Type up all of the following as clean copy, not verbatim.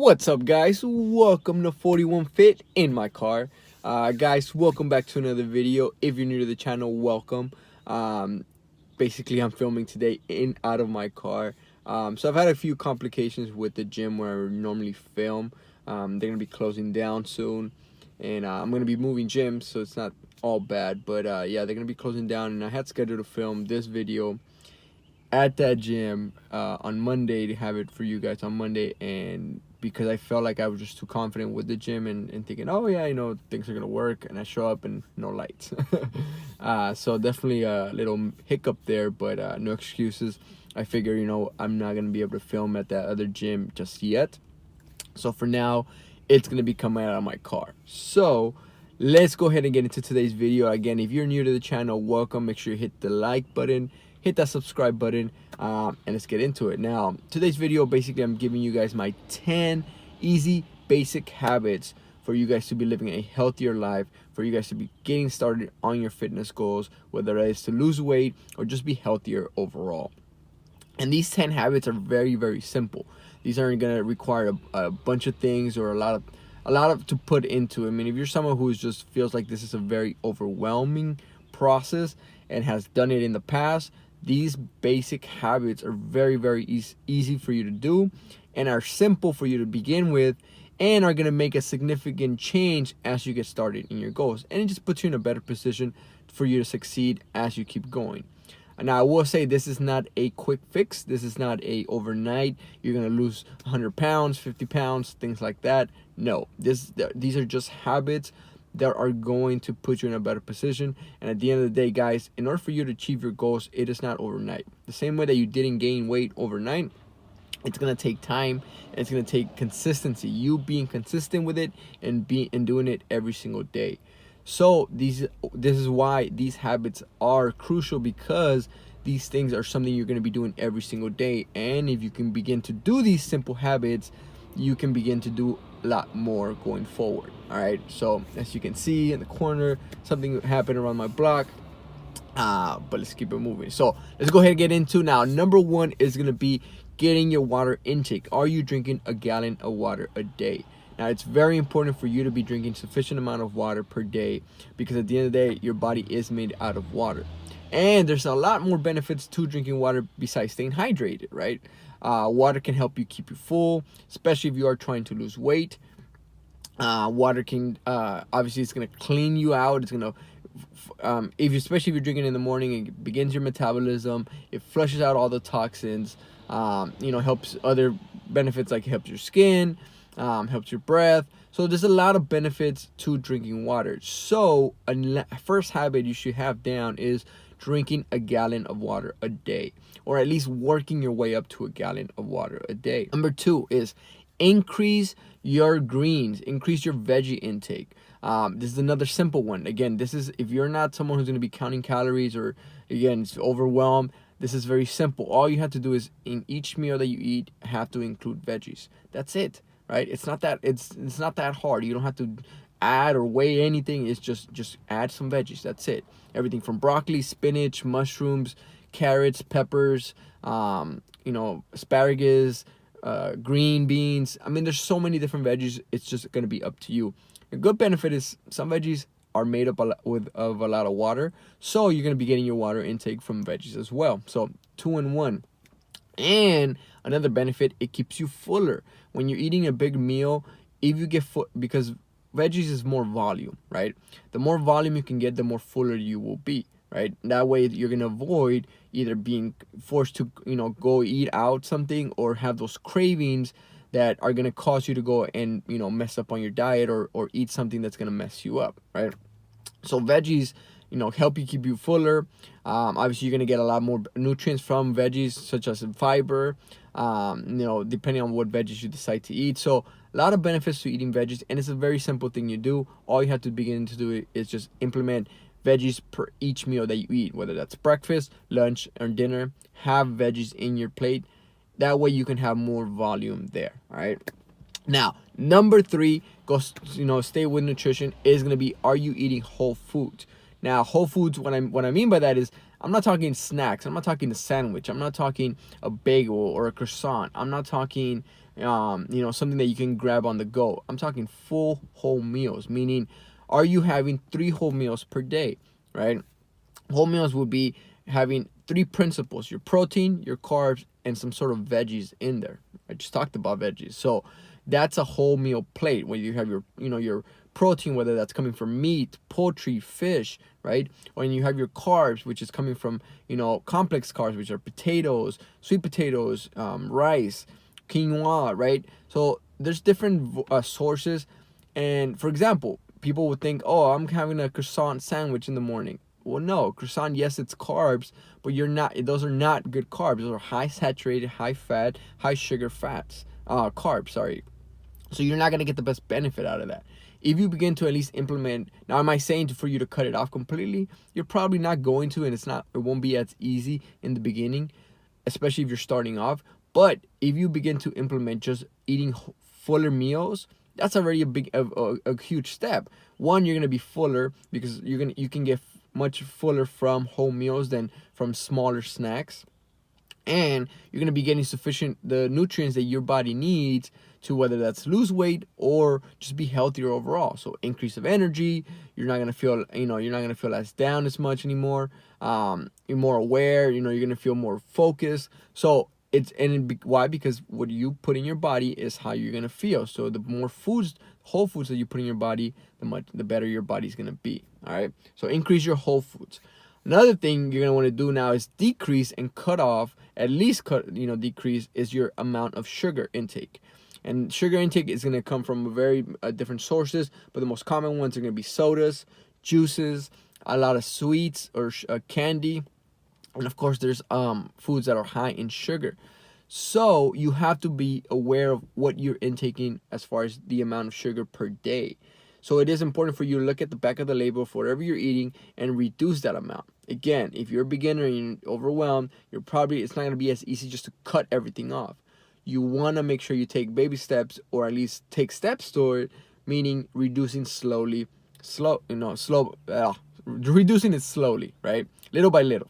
What's up, guys? Welcome to 41 Fit in my car. Guys, welcome back to another video. If you're new to the channel, welcome. Basically, I'm filming today out of my car. So I've had a few complications with the gym where I normally film. They're gonna be closing down soon, and I'm gonna be moving gyms, so it's not all bad. But yeah, they're gonna be closing down, and I had scheduled to film this video at that gym on Monday, to have it for you guys on Monday, and because I felt like I was just too confident with the gym and thinking, oh yeah, things are gonna work, and I show up and no lights. So definitely a little hiccup there, but no excuses. I figure I'm not gonna be able to film at that other gym just yet, so for now it's gonna be coming out of my car. So let's go ahead and get into today's video. Again, if you're new to the channel, welcome. Make sure you hit the like button, hit that subscribe button, and let's get into it. Now, today's video, basically I'm giving you guys my 10 easy basic habits for you guys to be living a healthier life, for you guys to be getting started on your fitness goals, whether it is to lose weight or just be healthier overall. And these 10 habits are very, very simple. These aren't going to require a bunch of things or a lot of to put into it. I mean, if you're someone who just feels like this is a very overwhelming process and has done it in the past, these basic habits are very, very easy for you to do and are simple for you to begin with, and are going to make a significant change as you get started in your goals. And it just puts you in a better position for you to succeed as you keep going. Now, I will say this is not a quick fix. This is not a overnight, you're going to lose 100 pounds, 50 pounds, things like that. No, these are just habits that are going to put you in a better position. And at the end of the day, guys, in order for you to achieve your goals, it is not overnight. The same way that you didn't gain weight overnight, it's going to take time, and it's going to take consistency, you being consistent with it and doing it every single day. So this is why these habits are crucial, because these things are something you're going to be doing every single day. And if you can begin to do these simple habits, you can begin to do a lot more going forward. All right, so as you can see in the corner, something happened around my block, but let's keep it moving. So let's go ahead and get into now. Number one is going to be getting your water intake. Are you drinking a gallon of water a day? Now, it's very important for you to be drinking sufficient amount of water per day, because at the end of the day, your body is made out of water. And there's a lot more benefits to drinking water besides staying hydrated, right? Water can help you keep you full, especially if you are trying to lose weight. Water can, obviously, it's going to clean you out. It's going to, especially if you're drinking in the morning, it begins your metabolism. It flushes out all the toxins. Helps other benefits, like it helps your skin, helps your breath. So there's a lot of benefits to drinking water. So a first habit you should have down is drinking a gallon of water a day, or at least working your way up to a gallon of water a day. Number two is increase your greens, increase your veggie intake. This is another simple one. Again, this is if you're not someone who's going to be counting calories, or again, it's overwhelmed. This is very simple. All you have to do is, in each meal that you eat, have to include veggies. That's it, right? It's not that hard. You don't have to add or weigh anything. It's just add some veggies. That's it. Everything from broccoli, spinach, mushrooms, carrots, peppers, asparagus, green beans. I mean, there's so many different veggies. It's just going to be up to you. A good benefit is some veggies are made up of a lot of water, so you're going to be getting your water intake from veggies as well. So 2 in 1. And another benefit, it keeps you fuller when you're eating a big meal. If you get full, because veggies is more volume, right? The more volume you can get, the more fuller you will be, right? That way you're going to avoid either being forced to go eat out something, or have those cravings that are going to cause you to go and mess up on your diet, or eat something that's going to mess you up, right? So veggies help you keep you fuller. Obviously, you're going to get a lot more nutrients from veggies, such as fiber, depending on what veggies you decide to eat. So a lot of benefits to eating veggies, and it's a very simple thing you do. All you have to begin to do is just implement veggies per each meal that you eat, whether that's breakfast, lunch, or dinner. Have veggies in your plate. That way you can have more volume there, all right? Now, number 3, stay with nutrition, is going to be, are you eating whole foods? Now, whole foods, what I mean by that is, I'm not talking snacks. I'm not talking a sandwich. I'm not talking a bagel or a croissant. I'm not talking, something that you can grab on the go. I'm talking full whole meals, meaning, are you having 3 whole meals per day, right? Whole meals would be having 3 principles: your protein, your carbs, and some sort of veggies in there. I just talked about veggies. So that's a whole meal plate where you have your protein, whether that's coming from meat, poultry, fish, right? When you have your carbs, which is coming from, complex carbs, which are potatoes, sweet potatoes, rice, quinoa, right? So there's different sources. And for example, people would think, oh, I'm having a croissant sandwich in the morning. Well, no, croissant, yes, it's carbs, but you're not. Those are not good carbs. Those are high saturated, high fat, high sugar fats, carbs. Sorry. So you're not gonna get the best benefit out of that. If you begin to at least implement, now am I saying for you to cut it off completely? You're probably not going to, and it won't be as easy in the beginning, especially if you're starting off. But if you begin to implement just eating fuller meals, that's already a huge step. One, you're gonna be fuller because you can get much fuller from whole meals than from smaller snacks, and you're going to be getting sufficient the nutrients that your body needs to, whether that's lose weight or just be healthier overall. So increase of energy, you're not going to feel as down as much anymore. You're more aware, you're going to feel more focused. So why? Because what you put in your body is how you're going to feel. So the more whole foods that you put in your body, the better your body's going to be. All right, so increase your whole foods. Another thing you're going to want to do now is decrease and cut off, decrease is your amount of sugar intake. And sugar intake is going to come from very different sources, but the most common ones are going to be sodas, juices, a lot of sweets or candy, and of course there's foods that are high in sugar. So you have to be aware of what you're intaking as far as the amount of sugar per day. So it is important for you to look at the back of the label for whatever you're eating and reduce that amount. Again, if you're a beginner and you're overwhelmed, it's not going to be as easy just to cut everything off. You want to make sure you take baby steps, or at least take steps toward it, meaning reducing reducing it slowly, right? Little by little.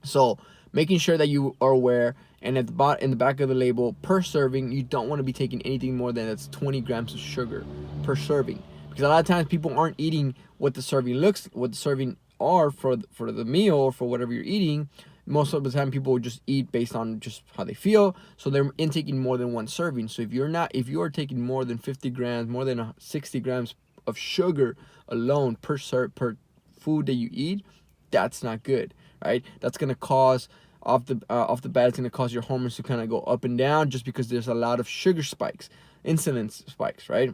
So making sure that you are aware, and in the back of the label, per serving, you don't want to be taking anything more than that's 20 grams of sugar per serving. Because a lot of times people aren't eating what the serving are for the meal or for whatever you're eating. Most of the time people will just eat based on just how they feel, so they're intaking more than one serving. So if you are taking more than 50 grams, more than 60 grams of sugar alone per food that you eat, that's not good, right? That's gonna cause off the bat, it's gonna cause your hormones to kind of go up and down, just because there's a lot of sugar spikes, insulin spikes, right?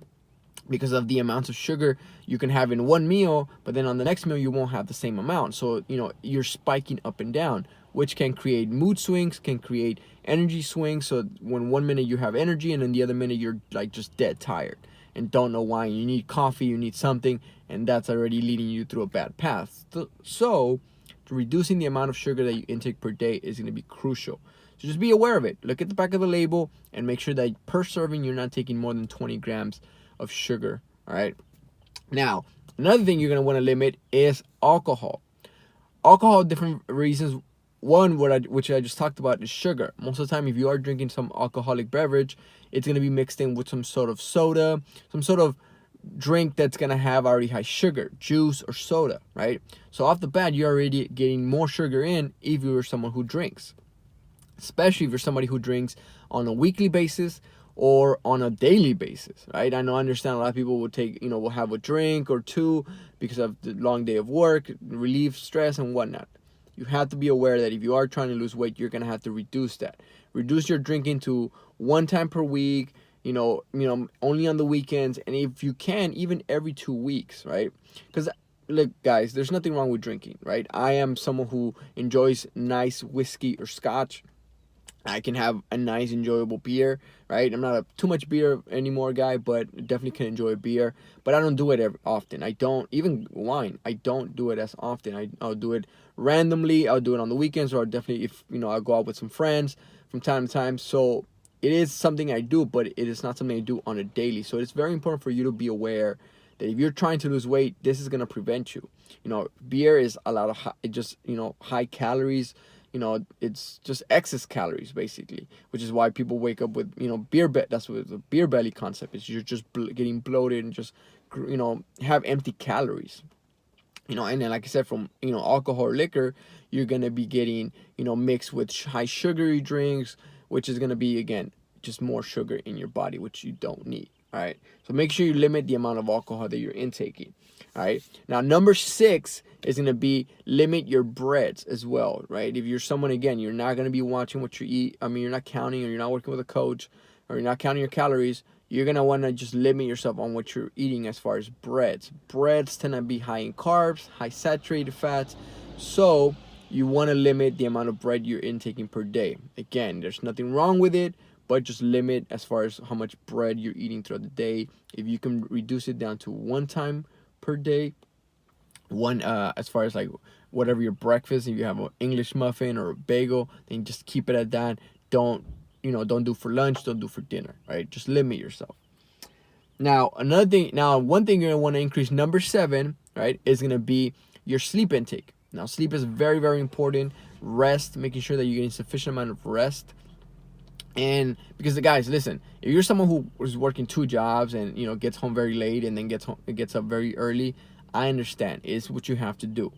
Because of the amounts of sugar you can have in one meal, but then on the next meal you won't have the same amount. So you're spiking up and down, which can create mood swings, can create energy swings. So when one minute you have energy and then the other minute you're like just dead tired and don't know why, you need coffee, you need something, and that's already leading you through a bad path. So reducing the amount of sugar that you intake per day is going to be crucial. So just be aware of it. Look at the back of the label and make sure that per serving you're not taking more than 20 grams of sugar. All right. Now, another thing you're going to want to limit is alcohol. Alcohol, different reasons. One, which I just talked about, is sugar. Most of the time, if you are drinking some alcoholic beverage, it's going to be mixed in with some sort of soda, some sort of drink that's going to have already high sugar, juice or soda, right? So off the bat, you're already getting more sugar in if you're someone who drinks, especially if you're somebody who drinks on a weekly basis or on a daily basis, right? I understand a lot of people will have a drink or two because of the long day of work, relieve stress and whatnot. You have to be aware that if you are trying to lose weight, you're gonna have to reduce that. Reduce your drinking to one time per week, only on the weekends, and if you can, even every 2 weeks, right? Because look, guys, there's nothing wrong with drinking, right? I am someone who enjoys nice whiskey or scotch. I can have a nice, enjoyable beer, right? I'm not a too much beer anymore guy, but definitely can enjoy a beer. But I don't do it often. I don't, even wine, I don't do it as often. I'll do it randomly. I'll do it on the weekends, or I'll definitely, if, I'll go out with some friends from time to time. So it is something I do, but it is not something I do on a daily. So it's very important for you to be aware that if you're trying to lose weight, this is gonna prevent you. Beer is a lot of high calories. It's just excess calories basically, which is why people wake up with that's what the beer belly concept is. You're just getting bloated and just have empty calories. And then, like I said, from alcohol or liquor, you're gonna be getting mixed with high sugary drinks, which is gonna be, again, just more sugar in your body, which you don't need. All right, so make sure you limit the amount of alcohol that you're intaking. All right, now number 6 is gonna be limit your breads as well. Right, if you're someone, again, you're not gonna be watching what you eat. I mean, you're not counting, or you're not working with a coach, or you're not counting your calories. You're going to want to just limit yourself on what you're eating as far as breads. Breads tend to be high in carbs, high saturated fats. So you want to limit the amount of bread you're intaking per day. Again, there's nothing wrong with it, but just limit as far as how much bread you're eating throughout the day. If you can reduce it down to one time per day, as far as like whatever your breakfast, if you have an English muffin or a bagel, then just keep it at that. Don't do for lunch, don't do for dinner, right? Just limit yourself. Now, one thing you're gonna want to increase, number 7, right, is gonna be your sleep intake. Now, sleep is very, very important. Rest, making sure that you're getting sufficient amount of rest. And because guys, listen, if you're someone who is working 2 jobs and gets home very late and then gets up very early, I understand. It's what you have to do.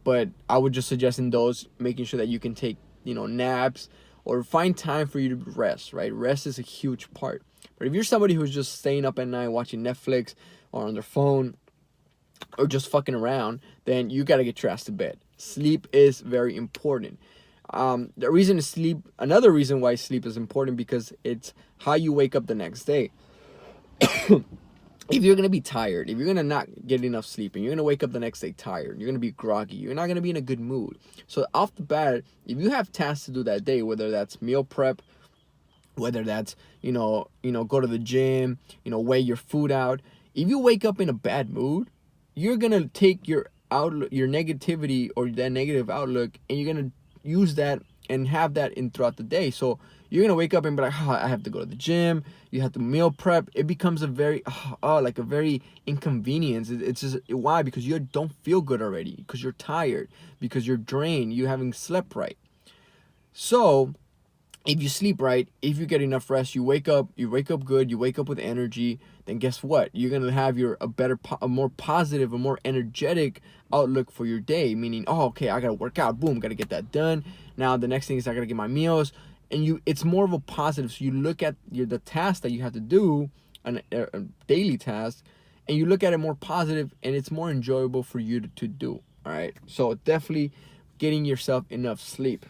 But I would just suggest in those, making sure that you can take naps, or find time for you to rest, right? Rest is a huge part. But if you're somebody who's just staying up at night watching Netflix or on their phone or just fucking around, then you got to get your ass to bed. Sleep is very important. Another reason why sleep is important, because it's how you wake up the next day. If you're going to be tired, if you're going to not get enough sleep, and you're going to wake up the next day tired, you're going to be groggy, you're not going to be in a good mood. So off the bat, if you have tasks to do that day, whether that's meal prep, whether that's, go to the gym, weigh your food out, if you wake up in a bad mood, you're going to take your negativity or that negative outlook, and you're going to use that and have that in throughout the day. So you're gonna wake up and be like, I have to go to the gym. You have to meal prep. It becomes a very inconvenience. It's just, why? Because you don't feel good already, because you're tired, because you're drained, you haven't slept right. So if you sleep right, if you get enough rest, you wake up good, you wake up with energy, then guess what? You're going to have a more positive, a more energetic outlook for your day, meaning, okay, I got to work out, boom, got to get that done. Now the next thing is I got to get my meals, and it's more of a positive. So you look at the task that you have to do, a daily task, and you look at it more positive, and it's more enjoyable for you to do. All right, so definitely getting yourself enough sleep.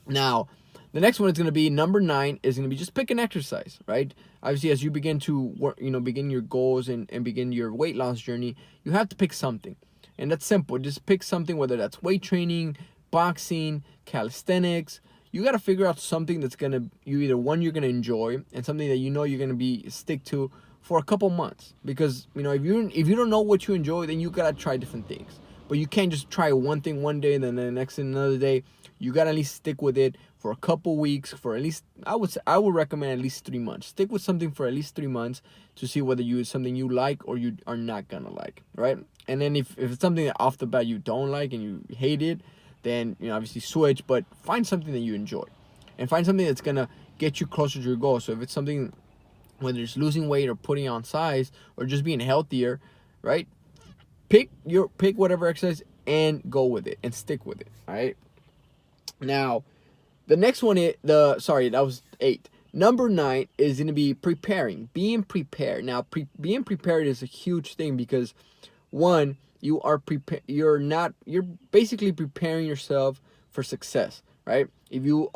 Now, the next one is going to be number 9, is going to be just pick an exercise, right? Obviously, as you begin to work, begin your goals and begin your weight loss journey, you have to pick something. And that's simple. Just pick something, whether that's weight training, boxing, calisthenics. You got to figure out something that's going to, you're going to enjoy, and something that you're going to stick to for a couple months. Because, if you don't know what you enjoy, then you got to try different things. But you can't just try one thing one day and then the next thing another day. You got to at least stick with it for a couple weeks, for at least, I would recommend at least 3 months. Stick with something for at least 3 months to see whether it's something you like or you are not going to like, right? And then if it's something that off the bat you don't like and you hate it, then, obviously switch, but find something that you enjoy. And find something that's going to get you closer to your goal. So if it's something, whether it's losing weight or putting on size or just being healthier, right? Pick whatever exercise and go with it and stick with it, all right? Now, the next one that was 8. Number 9 is going to be preparing, being prepared. Now, being prepared is a huge thing because, one, you're basically preparing yourself for success, right? If you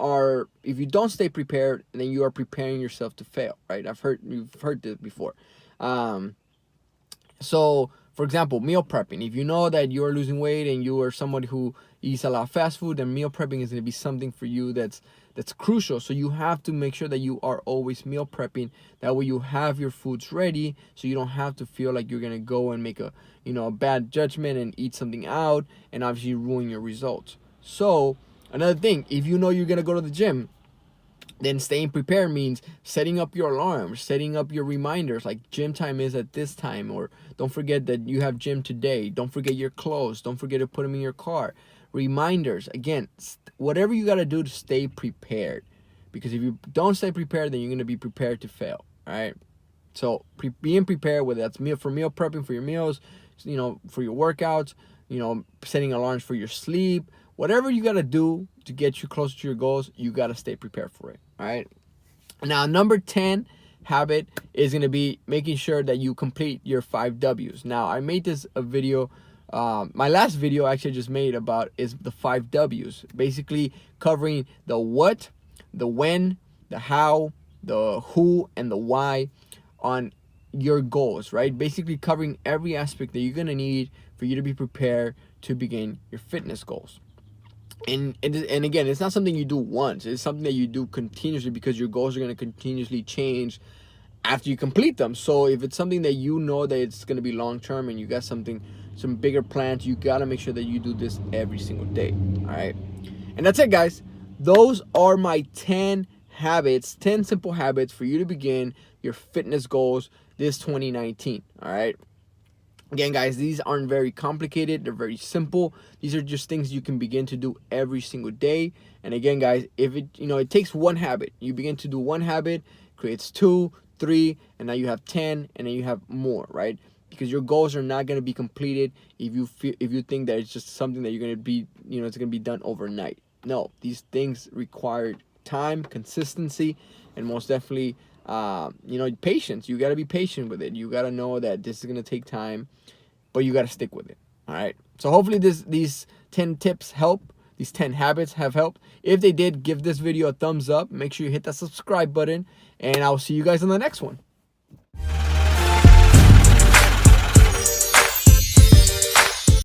don't stay prepared, then you are preparing yourself to fail, right? You've heard this before. So, for example, meal prepping. If you know that you're losing weight and you are somebody who eats a lot of fast food, then meal prepping is going to be something for you that's crucial. So you have to make sure that you are always meal prepping. That way you have your foods ready, so you don't have to feel like you're going to go and make a bad judgment and eat something out and obviously ruin your results. So another thing, if you know you're going to go to the gym, Then staying prepared means setting up your alarms, setting up your reminders, like gym time is at this time, or don't forget that you have gym today. Don't forget your clothes. Don't forget to put them in your car. Reminders, again, whatever you got to do to stay prepared. Because if you don't stay prepared, then you're going to be prepared to fail, all right? So being prepared, whether that's meal prepping for your meals, for your workouts, setting alarms for your sleep, whatever you got to do to get you closer to your goals, you got to stay prepared for it. All right. Now, number 10 habit is going to be making sure that you complete your 5 W's. Now, I made this a video. My last video actually I just made about is the 5 W's, basically covering the what, the when, the how, the who, and the why on your goals, right? Basically covering every aspect that you're going to need for you to be prepared to begin your fitness goals. And again, it's not something you do once. It's something that you do continuously, because your goals are going to continuously change after you complete them. So if it's something that you know that it's going to be long term and you got some bigger plans, you got to make sure that you do this every single day. All right. And that's it, guys. Those are my 10 habits, 10 simple habits for you to begin your fitness goals this 2019. All right. Again, guys, these aren't very complicated. They're very simple. These are just things you can begin to do every single day. And again, guys, if it takes one habit, you begin to do one habit, creates 2, 3, and now you have 10, and then you have more, right? Because your goals are not going to be completed if you think that it's just something that you're going to be, it's going to be done overnight. No, these things require time, consistency, and most definitely patience. You got to be patient with it. You got to know that this is going to take time, but you got to stick with it. All right. So hopefully these 10 tips help. These 10 habits have helped. If they did, give this video a thumbs up. Make sure you hit that subscribe button, and I'll see you guys in the next one.